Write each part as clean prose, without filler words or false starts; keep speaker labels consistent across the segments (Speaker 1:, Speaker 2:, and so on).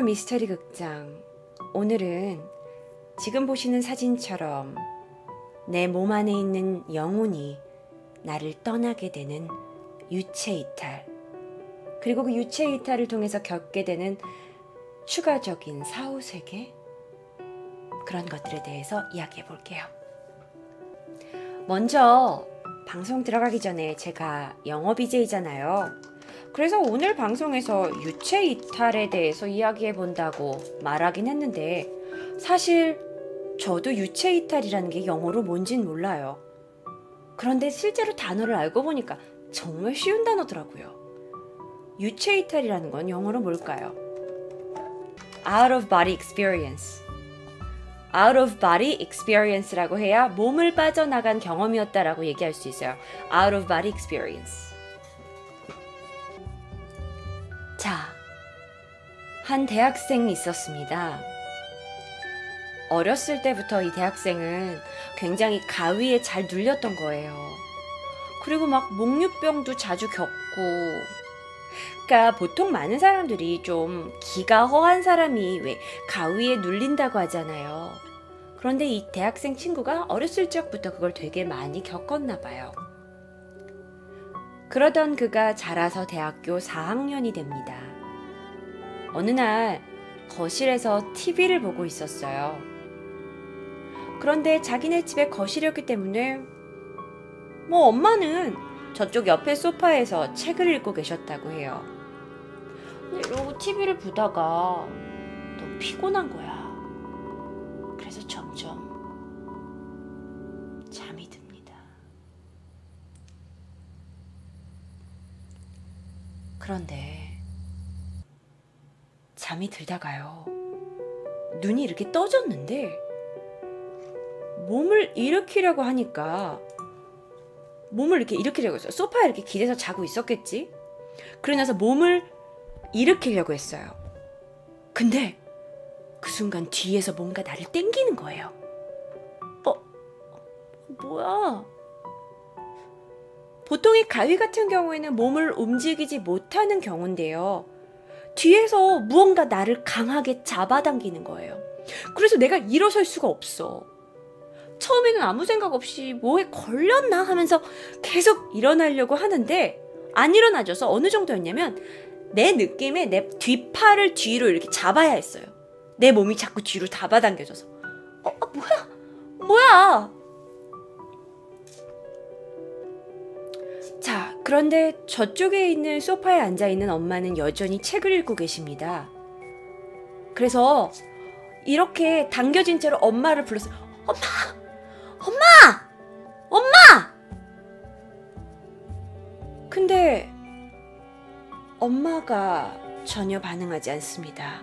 Speaker 1: 안녕하세요, 미스터리 극장. 오늘은 지금 보시는 사진처럼 내 몸 안에 있는 영혼이 나를 떠나게 되는 유체이탈, 그리고 그 유체이탈을 통해서 겪게 되는 추가적인 사후세계, 그런 것들에 대해서 이야기해 볼게요. 먼저 방송 들어가기 전에 제가 영어 BJ잖아요. 그래서 오늘 방송에서 유체이탈에 대해서 이야기해 본다고 말하긴 했는데, 사실 저도 유체이탈이라는 게 영어로 뭔진 몰라요. 그런데 실제로 단어를 알고 보니까 정말 쉬운 단어더라고요. 유체이탈이라는 건 영어로 뭘까요? Out of body experience. Out of body experience라고 해야 몸을 빠져나간 경험이었다라고 얘기할 수 있어요. Out of body experience. 자, 한 대학생이 있었습니다. 어렸을 때부터 이 대학생은 굉장히 가위에 잘 눌렸던 거예요. 그리고 막 목류병도 자주 겪고, 그러니까 보통 많은 사람들이 좀 기가 허한 사람이 왜 가위에 눌린다고 하잖아요. 그런데 이 대학생 친구가 어렸을 적부터 그걸 되게 많이 겪었나 봐요. 그러던 그가 자라서 대학교 4학년이 됩니다. 어느 날 거실에서 TV를 보고 있었어요. 그런데 자기네 집에 거실이었기 때문에 엄마는 저쪽 옆에 소파에서 책을 읽고 계셨다고 해요. 근데 이러고 TV를 보다가 너무 피곤한 거야. 그래서 점점 잠이 듭니다. 그런데 잠이 들다가요, 눈이 이렇게 떠졌는데 몸을 일으키려고 하니까, 몸을 이렇게 일으키려고 했어요. 소파에 이렇게 기대서 자고 있었겠지? 그러면서 몸을 일으키려고 했어요. 근데 그 순간 뒤에서 뭔가 나를 땡기는 거예요. 뭐야? 보통의 가위 같은 경우에는 몸을 움직이지 못하는 경우인데요, 뒤에서 무언가 나를 강하게 잡아당기는 거예요. 그래서 내가 일어설 수가 없어. 처음에는 아무 생각 없이 뭐에 걸렸나 하면서 계속 일어나려고 하는데 안 일어나져서 어느 정도였냐면, 내 느낌에 내 뒷팔을 뒤로 이렇게 잡아야 했어요. 내 몸이 자꾸 뒤로 잡아당겨져서. 뭐야? 자, 그런데 저쪽에 있는 소파에 앉아있는 엄마는 여전히 책을 읽고 계십니다. 그래서 이렇게 당겨진 채로 엄마를 불렀어요. 엄마! 근데 엄마가 전혀 반응하지 않습니다.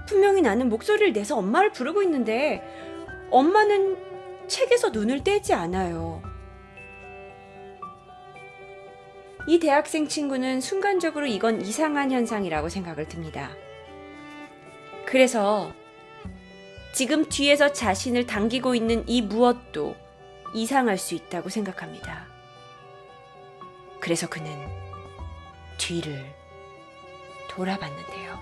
Speaker 1: 분명히 나는 목소리를 내서 엄마를 부르고 있는데 엄마는 책에서 눈을 떼지 않아요. 이 대학생 친구는 순간적으로 이건 이상한 현상이라고 생각을 듭니다. 그래서 지금 뒤에서 자신을 당기고 있는 이 무엇도 이상할 수 있다고 생각합니다. 그래서 그는 뒤를 돌아봤는데요.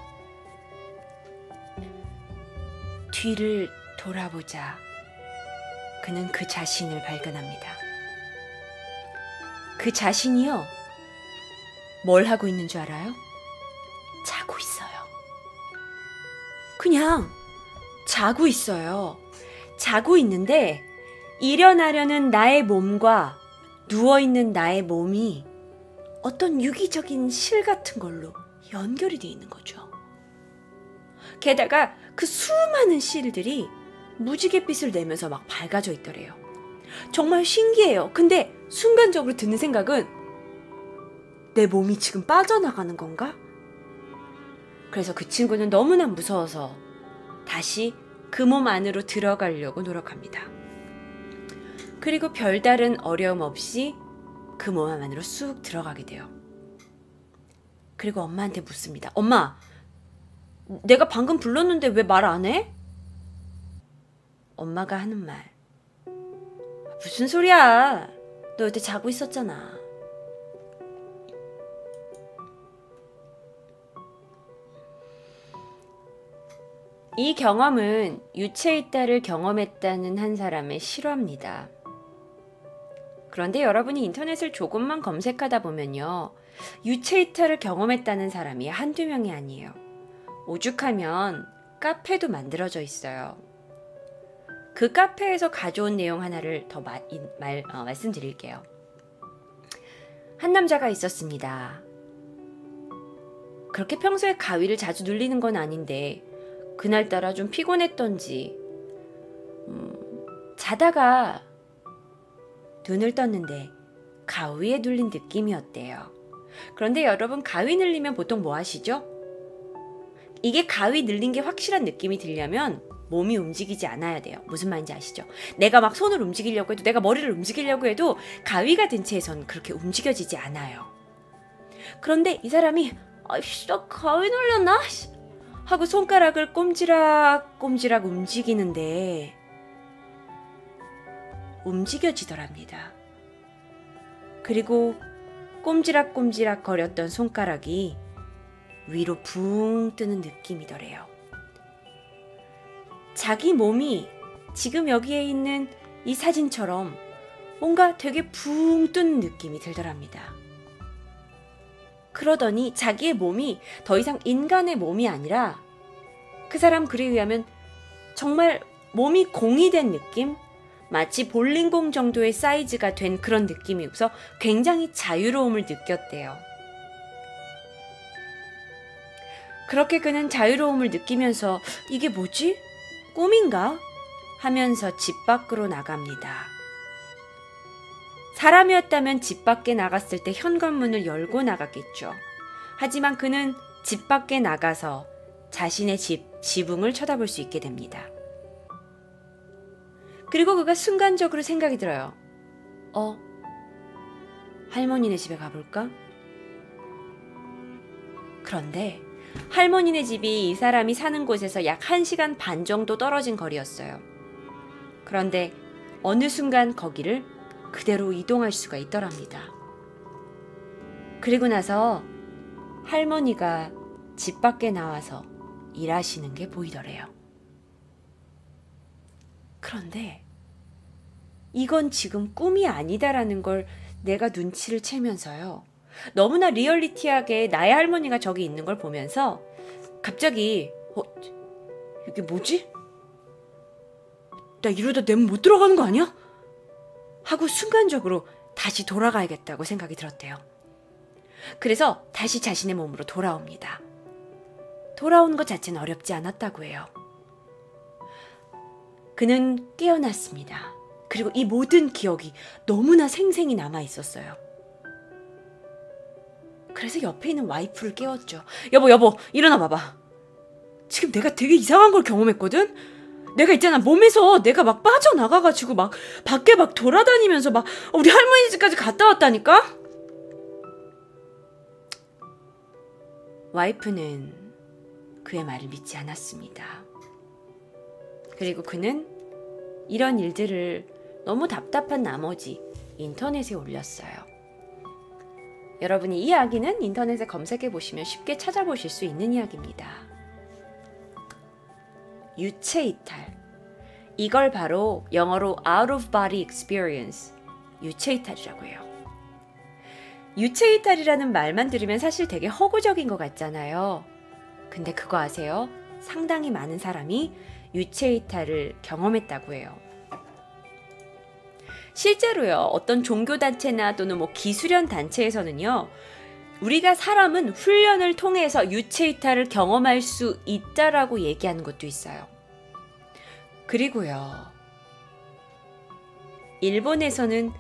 Speaker 1: 뒤를 돌아보자 그는 그 자신을 발견합니다. 그 자신이요, 뭘 하고 있는 줄 알아요? 자고 있어요. 그냥 자고 있어요. 자고 있는데 일어나려는 나의 몸과 누워있는 나의 몸이 어떤 유기적인 실 같은 걸로 연결이 되어 있는 거죠. 게다가 그 수많은 실들이 무지갯빛을 내면서 막 밝아져 있더래요. 정말 신기해요. 근데 순간적으로 드는 생각은, 내 몸이 지금 빠져나가는 건가? 그래서 그 친구는 너무나 무서워서 다시 그 몸 안으로 들어가려고 노력합니다. 그리고 별다른 어려움 없이 그 몸 안으로 쑥 들어가게 돼요. 그리고 엄마한테 묻습니다. 엄마, 내가 방금 불렀는데 왜 말 안 해? 엄마가 하는 말, 무슨 소리야? 너 어제 자고 있었잖아. 이 경험은 유체이탈을 경험했다는 한 사람의 실화입니다. 그런데 여러분이 인터넷을 조금만 검색하다 보면요. 유체이탈을 경험했다는 사람이 한두 명이 아니에요. 오죽하면 카페도 만들어져 있어요. 그 카페에서 가져온 내용 하나를 더 말씀드릴게요. 한 남자가 있었습니다. 그렇게 평소에 가위를 자주 눌리는 건 아닌데 그날따라 좀 피곤했던지 자다가 눈을 떴는데 가위에 눌린 느낌이었대요. 그런데 여러분, 가위 눌리면 보통 뭐 하시죠? 이게 가위 눌린 게 확실한 느낌이 들려면 몸이 움직이지 않아야 돼요. 무슨 말인지 아시죠? 내가 막 손을 움직이려고 해도, 내가 머리를 움직이려고 해도 가위가 든 채에선 그렇게 움직여지지 않아요. 그런데 이 사람이 아이씨, 나 가위 눌렸나? 하고 손가락을 꼼지락꼼지락 움직이는데 움직여지더랍니다. 그리고 꼼지락꼼지락 거렸던 손가락이 위로 붕 뜨는 느낌이더래요. 자기 몸이 지금 여기에 있는 이 사진처럼 뭔가 되게 붕 뜨는 느낌이 들더랍니다. 그러더니 자기의 몸이 더 이상 인간의 몸이 아니라 그 사람 글에 의하면 정말 몸이 공이 된 느낌? 마치 볼링공 정도의 사이즈가 된 그런 느낌이어서 굉장히 자유로움을 느꼈대요. 그렇게 그는 자유로움을 느끼면서 이게 뭐지? 꿈인가? 하면서 집 밖으로 나갑니다. 사람이었다면 집 밖에 나갔을 때 현관문을 열고 나갔겠죠. 하지만 그는 집 밖에 나가서 자신의 지붕을 쳐다볼 수 있게 됩니다. 그리고 그가 순간적으로 생각이 들어요. 할머니네 집에 가볼까? 그런데 할머니네 집이 이 사람이 사는 곳에서 약 1시간 반 정도 떨어진 거리였어요. 그런데 어느 순간 거기를 그대로 이동할 수가 있더랍니다. 그리고 나서 할머니가 집 밖에 나와서 일하시는 게 보이더래요. 그런데 이건 지금 꿈이 아니다라는 걸 내가 눈치를 채면서요. 너무나 리얼리티하게 나의 할머니가 저기 있는 걸 보면서 갑자기 이게 뭐지? 나 이러다 내 몸 못 들어가는 거 아니야? 하고 순간적으로 다시 돌아가야겠다고 생각이 들었대요. 그래서 다시 자신의 몸으로 돌아옵니다. 돌아오는 것 자체는 어렵지 않았다고 해요. 그는 깨어났습니다. 그리고 이 모든 기억이 너무나 생생히 남아 있었어요. 그래서 옆에 있는 와이프를 깨웠죠. 여보, 일어나 봐봐. 지금 내가 되게 이상한 걸 경험했거든? 내가 있잖아, 몸에서 내가 막 빠져나가가지고 막 밖에 막 돌아다니면서 막 우리 할머니 집까지 갔다 왔다니까? 와이프는 그의 말을 믿지 않았습니다. 그리고 그는 이런 일들을 너무 답답한 나머지 인터넷에 올렸어요. 여러분이 이 이야기는 인터넷에 검색해 보시면 쉽게 찾아보실 수 있는 이야기입니다. 유체이탈. 이걸 바로 영어로 out of body experience, 유체이탈이라고 해요. 유체이탈이라는 말만 들으면 사실 되게 허구적인 것 같잖아요. 근데 그거 아세요? 상당히 많은 사람이 유체이탈을 경험했다고 해요. 실제로요, 어떤 종교단체나 또는 기수련 단체에서는요, 우리가 사람은 훈련을 통해서 유체이탈을 경험할 수 있다라고 얘기하는 것도 있어요. 그리고요, 일본에서는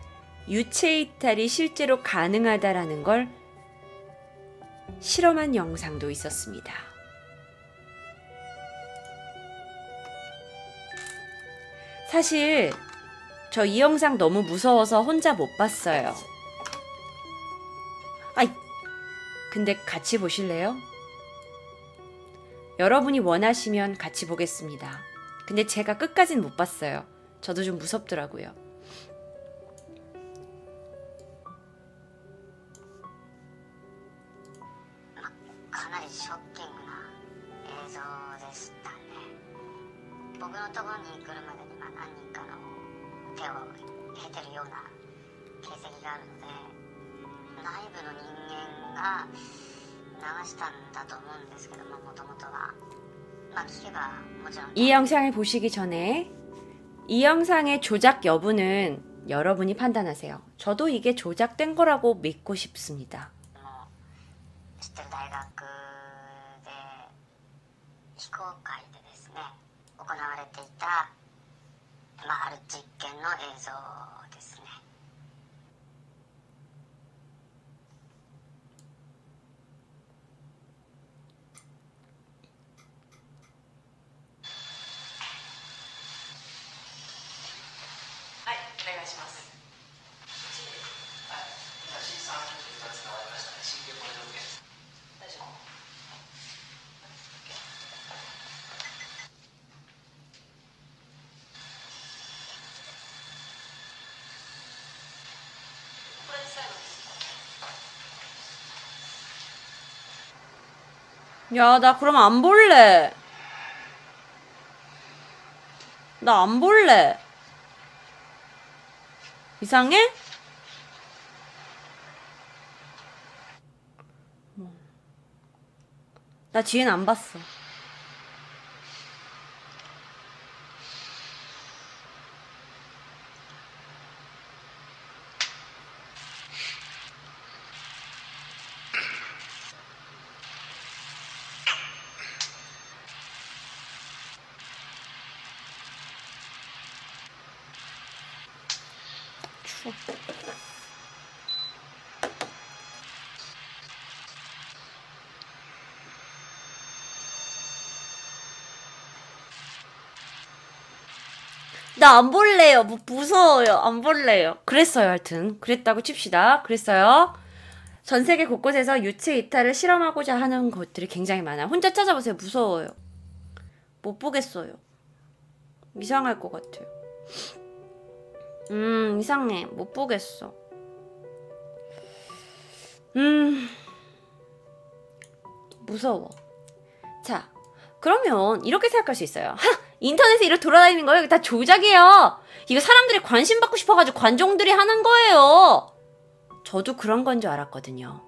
Speaker 1: 유체이탈이 실제로 가능하다라는 걸 실험한 영상도 있었습니다. 사실 저 이 영상 너무 무서워서 혼자 못 봤어요. 근데 같이 보실래요? 여러분이 원하시면 같이 보겠습니다. 근데 제가 끝까지는 못 봤어요. 저도 좀 무섭더라고요.
Speaker 2: かなりショッキングな映像でしたね。僕のところに来るまでに何人かの手を経てるような形跡があるので、内部の人間が流したんだと思うんですけども、もともとはまあ聞けばもちろん
Speaker 1: 이 영상을 보시기 전에 이 영상의 조작 여부는 여러분이 판단하세요. 저도 이게 조작된 거라고 믿고 싶습니다.
Speaker 2: 知ってる大学で非公開でですね行われていた、ある実験の映像ですね。はい、お願いします。今 C30 が伝わりましたね。新聞これで OK です。大丈夫。これで最後です。
Speaker 1: 야, 나 그럼 안 볼래. 나 안 볼래. 이상해? 나 뒤엔 안 봤어. 추워. 나 안 볼래요. 무서워요. 안 볼래요. 그랬어요. 하여튼 그랬다고 칩시다. 그랬어요. 전 세계 곳곳에서 유체 이탈을 실험하고자 하는 곳들이 굉장히 많아요. 혼자 찾아보세요. 무서워요. 못 보겠어요. 이상할 것 같아요. 이상해. 못 보겠어. 무서워. 자, 그러면 이렇게 생각할 수 있어요. 하! 인터넷에 이렇게 돌아다니는 거예요? 다 조작이에요. 이거 사람들이 관심 받고 싶어가지고 관종들이 하는 거예요. 저도 그런 건 줄 알았거든요.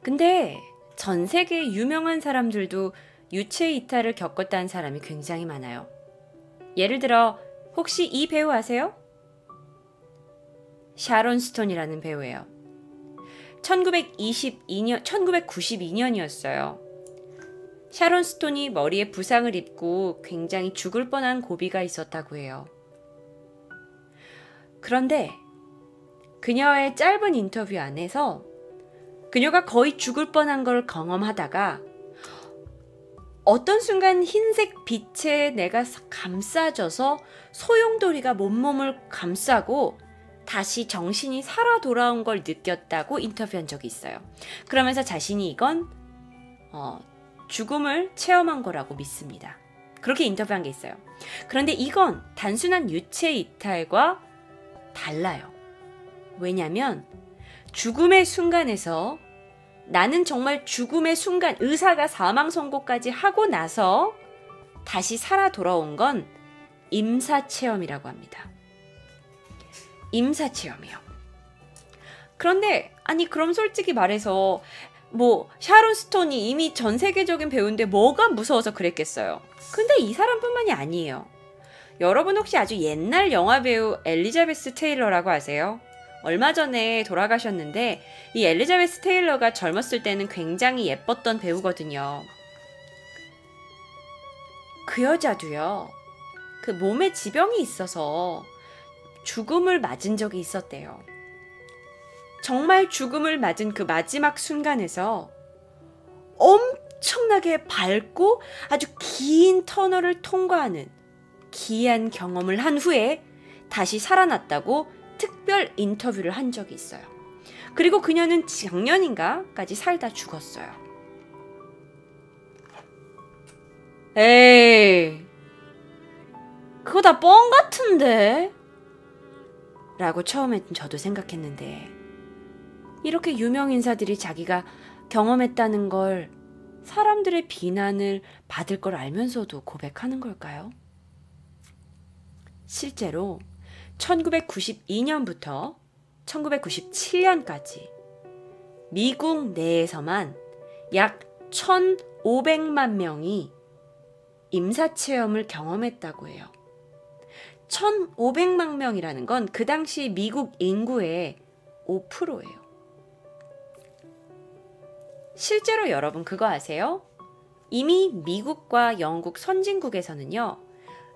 Speaker 1: 근데 전 세계 유명한 사람들도 유체 이탈을 겪었다는 사람이 굉장히 많아요. 예를 들어 혹시 이 배우 아세요? 샤론 스톤이라는 배우예요. 1992년이었어요. 샤론 스톤이 머리에 부상을 입고 굉장히 죽을 뻔한 고비가 있었다고 해요. 그런데 그녀의 짧은 인터뷰 안에서 그녀가 거의 죽을 뻔한 걸 경험하다가 어떤 순간 흰색 빛에 내가 감싸져서 소용돌이가 온몸을 감싸고 다시 정신이 살아 돌아온 걸 느꼈다고 인터뷰한 적이 있어요. 그러면서 자신이 이건 죽음을 체험한 거라고 믿습니다. 그렇게 인터뷰한 게 있어요. 그런데 이건 단순한 유체 이탈과 달라요. 왜냐면 죽음의 순간에서 나는 정말 죽음의 순간 의사가 사망 선고까지 하고 나서 다시 살아 돌아온 건 임사체험이라고 합니다. 임사체험이요. 그런데 아니 그럼 솔직히 말해서 샤론 스톤이 이미 전 세계적인 배우인데 뭐가 무서워서 그랬겠어요. 근데 이 사람뿐만이 아니에요. 여러분 혹시 아주 옛날 영화 배우 엘리자베스 테일러라고 아세요? 얼마 전에 돌아가셨는데 이 엘리자베스 테일러가 젊었을 때는 굉장히 예뻤던 배우거든요. 그 여자도요. 그 몸에 지병이 있어서 죽음을 맞은 적이 있었대요. 정말 죽음을 맞은 그 마지막 순간에서 엄청나게 밝고 아주 긴 터널을 통과하는 기이한 경험을 한 후에 다시 살아났다고 특별 인터뷰를 한 적이 있어요. 그리고 그녀는 작년인가까지 살다 죽었어요. 에이, 그거 다 뻥 같은데? 라고 처음엔 저도 생각했는데 이렇게 유명 인사들이 자기가 경험했다는 걸 사람들의 비난을 받을 걸 알면서도 고백하는 걸까요? 실제로 1992년부터 1997년까지 미국 내에서만 약 1,500만 명이 임사체험을 경험했다고 해요. 1,500만 명이라는 건 그 당시 미국 인구의 5%예요. 실제로 여러분 그거 아세요? 이미 미국과 영국 선진국에서는요,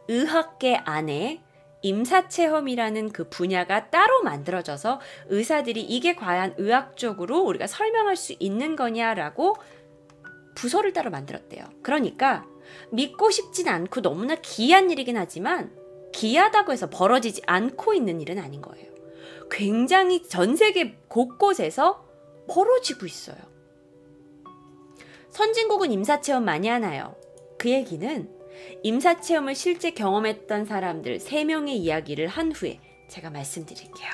Speaker 1: 의학계 안에 임사체험이라는 그 분야가 따로 만들어져서 의사들이 이게 과연 의학적으로 우리가 설명할 수 있는 거냐라고 부서를 따로 만들었대요. 그러니까 믿고 싶진 않고 너무나 기이한 일이긴 하지만 기이하다고 해서 벌어지지 않고 있는 일은 아닌 거예요. 굉장히 전 세계 곳곳에서 벌어지고 있어요. 선진국은 임사체험 많이 하나요? 그 얘기는 임사체험을 실제 경험했던 사람들 3명의 이야기를 한 후에 제가 말씀드릴게요.